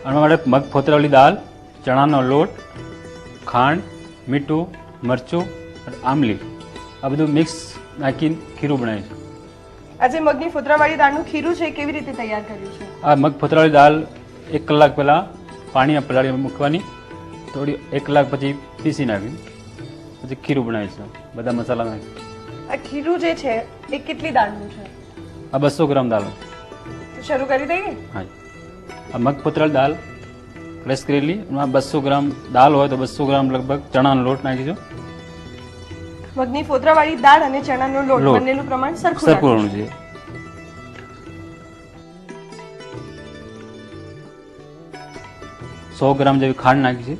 આના માટે મગ ફોતરાવાળી દાળ, ચણાનો લોટ, ખાંડ, મીઠું, મરચું અને આમલી આ બધું મિક્સ નાખીને ખીરું બનાવ્યું છે. આજે મગની ફોતરાવાળી દાળનું ખીરું છે કેવી રીતે તૈયાર કર્યું છે? આ મગ ફોતરાવાળી દાળ 1 કલાક પહેલાં પાણીમાં પલાળી મૂકવાની, થોડી 1 કલાક પછી પીસી નાખી, પછી ખીરું બનાવ્યું છે બધા મસાલા નાખી. આ ખીરું જે છે એ કેટલી દાળનું છે? આ 200 ગ્રામ દાળ. તો શરૂ કરી દઈએ? હા, આ મગ ફોતરાવાળી દાળ ક્રશ કરેલી, એમાં 200 ગ્રામ દાળ હોય તો 200 ગ્રામ લગભગ ચણાનો લોટ નાખીશું. મગની ફોતરાવાળી દાળ અને ચણાનો લોટ બંનેનું પ્રમાણ સરખું હોવું જોઈએ. સો ગ્રામ જેવી ખાંડ નાખી છે.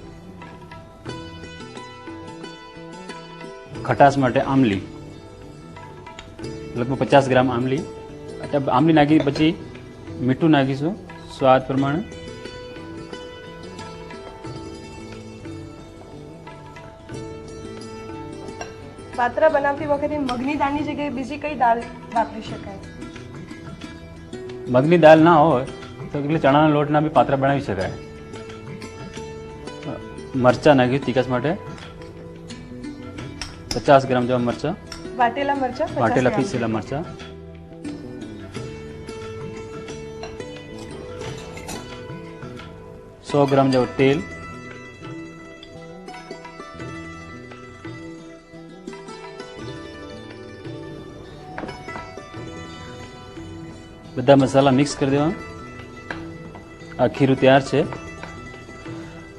ખટાશ માટે આમલી લગભગ 50 ગ્રામ આમલી. આમલી નાખી પછી મીઠું નાખીશું સ્વાદ પ્રમાણે. પાત્રા બનાવતી વખતે મગની દાળની જગ્યાએ બીજી કઈ દાળ વાપરી શકાય? મગની દાળ ના હોય તો એટલે ચણાના લોટના બી પાત્રા બનાવી શકાય. મરચાં નાખ્યું તીખાશ માટે 50 ગ્રામ જેવા મરચાં, વાટેલા મરચાં, વાટેલા પીસેલા મરચાં, સો ગ્રામ જેવું તેલ, બધા મસાલા મિક્સ કરી દેવા. આ ખીરું તૈયાર છે.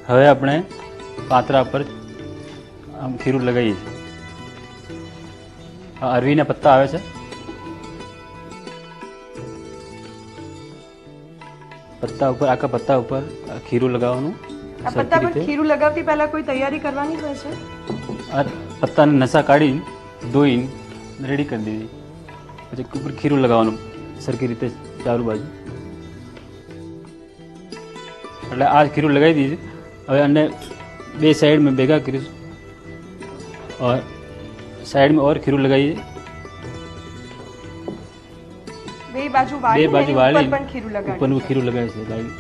હવે આપણે પાત્રા પર આમ ખીરું લગાવીએ છીએ. આ અરવીના પત્તા આવે છે, પત્તા ઉપર આખા પત્તા ઉપર ખીરું લગાવવાનું. આ પત્તા પર ખીરું લગાવતી પહેલા કોઈ તૈયારી કરવાની હોય છે? આ પત્તાને નસા કાઢીને ધોઈને રેડી કરી દીધી, પછી ઉપર ખીરું લગાવવાનું સરખી રીતે ચારું બાજુ. એટલે આ ખીરું લગાવી દીધું. હવે અને બે साइड में ભેગા કરીશું और साइड में और खीરું लगाइए. બે બાજુ વાળી પણ ખીરું લગાવી, ઉપરનું ખીરું લગાવી છે લાવી.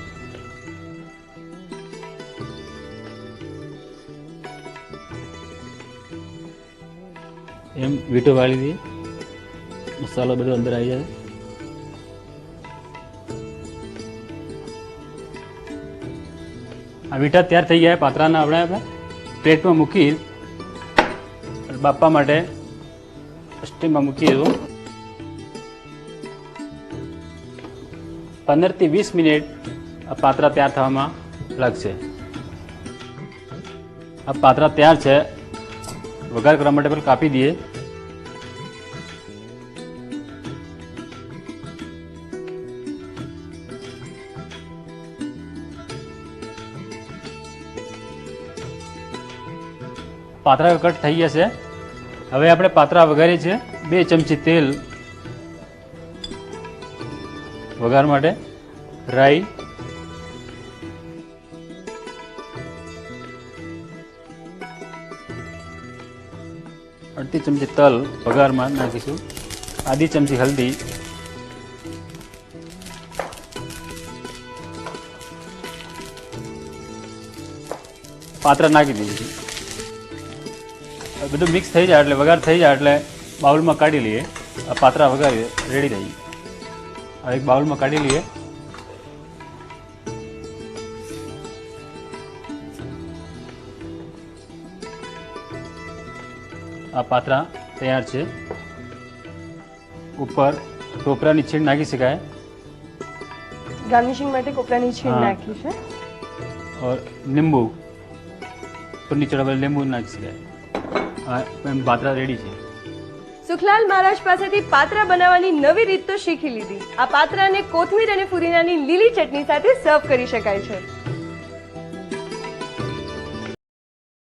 એમ વીંટો વાળી દઈએ, મસાલો બધો અંદર આવી જાય. આ વીંટા તૈયાર થઈ ગયા. પાત્રાને આપણે પ્લેટમાં મૂકી બાફવા માટે સ્ટીમમાં મૂકી દો. 15 થી 20 મિનિટ આ પાત્રા તૈયાર થવામાં લાગશે. આ પાત્રા તૈયાર છે. વઘાર કરવા માટે પણ કાપી દઈએ. પાત્રા કટ થઈ ગયા છે. હવે આપણે પાત્રા વઘારીએ છીએ. 2 ચમચી તેલ વઘાર માટે, રાઈ, અડધી ચમચી તલ વઘારમાં નાખીશું, આધી ચમચી હલ્દી, પાત્રા નાખી દઈશું. બધું મિક્સ થઈ જાય એટલે વઘાર થઈ જાય એટલે બાઉલમાં કાઢી લઈએ. આ પાત્રા વઘારી રેડી થઈ. હવે એક બાઉલમાં કાઢી લઈએ. આ પાત્રા તૈયાર છે. ઉપર ટોપરાની છીણ નાખી શકાય. ગાર્નિશિંગ માટે કોપરાની છીણ નાખી છે. और नींबू पर नीचे લીંબુ નાખી શકાય. પાત્રા રેડી છે. સુખલાલ મહારાજ પાસેથી પાત્રા બનાવવાની નવી રીત તો શીખી લીધી. આ પાત્રાને કોથમીર અને ફુદીનાની લીલી ચટણી સાથે સર્વ કરી શકાય છે.